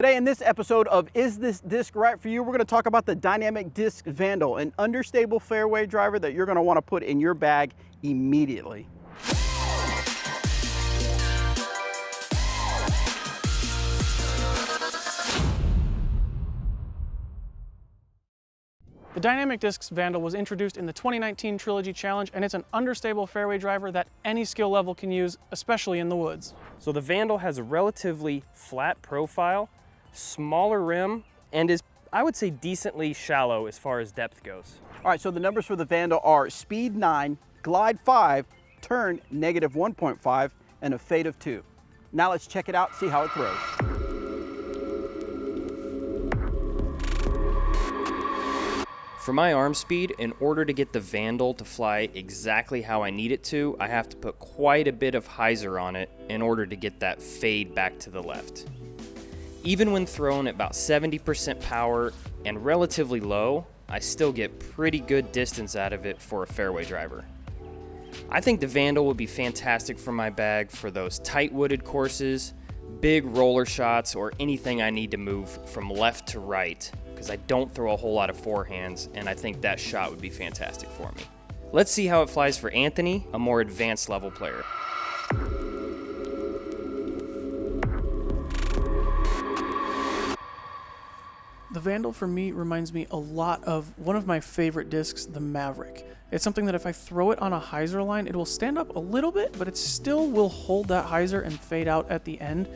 Today in this episode of Is This Disc Right For You, we're going to talk about the Dynamic Disc Vandal, an understable fairway driver that you're going to want to put in your bag immediately. The Dynamic Discs Vandal was introduced in the 2019 Trilogy Challenge, and it's an understable fairway driver that any skill level can use, especially in the woods. So the Vandal has a relatively flat profile, smaller rim, and is, I would say, decently shallow as far as depth goes. All right, so the numbers for the Vandal are speed 9, glide 5, turn -1.5, and a fade of 2. Now let's check it out, see how it throws. For my arm speed, in order to get the Vandal to fly exactly how I need it to, I have to put quite a bit of hyzer on it in order to get that fade back to the left. Even when thrown at about 70% power and relatively low, I still get pretty good distance out of it for a fairway driver. I think the Vandal would be fantastic for my bag for those tight wooded courses, big roller shots, or anything I need to move from left to right, because I don't throw a whole lot of forehands, and I think that shot would be fantastic for me. Let's see how it flies for Anthony, a more advanced level player. The Vandal for me reminds me a lot of one of my favorite discs, the Maverick. It's something that if I throw it on a hyzer line, it will stand up a little bit, but it still will hold that hyzer and fade out at the end.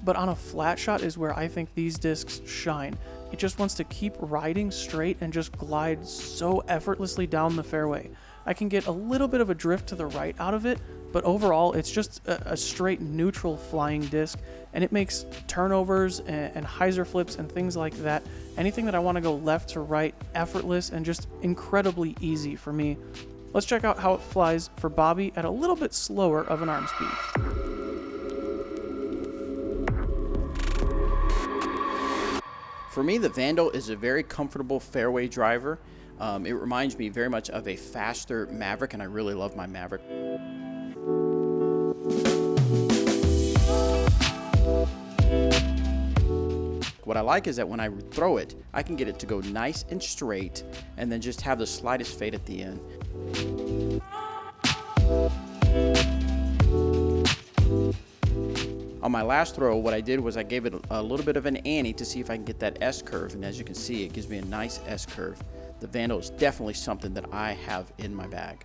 But on a flat shot is where I think these discs shine. It just wants to keep riding straight and just glide so effortlessly down the fairway. I can get a little bit of a drift to the right out of it, but overall it's just a straight neutral flying disc, and it makes turnovers and hyzer flips and things like that, anything that I want to go left to right, effortless and just incredibly easy for me. Let's check out how it flies for Bobby at a little bit slower of an arm speed. For me, the Vandal is a very comfortable fairway driver. It reminds me very much of a faster Maverick, and I really love my Maverick. What I like is that when I throw it, I can get it to go nice and straight and then just have the slightest fade at the end. On my last throw, what I did was I gave it a little bit of an ante to see if I can get that S-curve, and as you can see, it gives me a nice S-curve. The Vandal is definitely something that I have in my bag.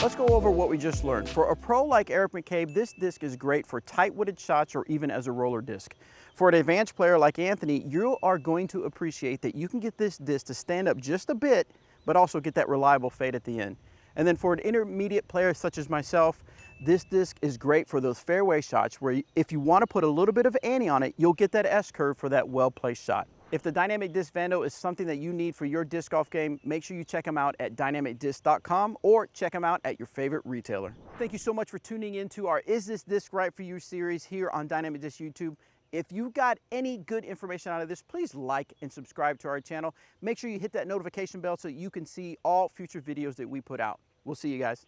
Let's go over what we just learned. For a pro like Eric McCabe, this disc is great for tight-wooded shots or even as a roller disc. For an advanced player like Anthony, you are going to appreciate that you can get this disc to stand up just a bit, but also get that reliable fade at the end. And then for an intermediate player such as myself, this disc is great for those fairway shots where if you want to put a little bit of ante on it, you'll get that S-curve for that well-placed shot. If the Dynamic Disc Vandal is something that you need for your disc golf game, make sure you check them out at dynamicdisc.com or check them out at your favorite retailer. Thank you so much for tuning into our Is This Disc Right For You series here on Dynamic Disc YouTube. If you got any good information out of this, please like and subscribe to our channel. Make sure you hit that notification bell so you can see all future videos that we put out. We'll see you guys.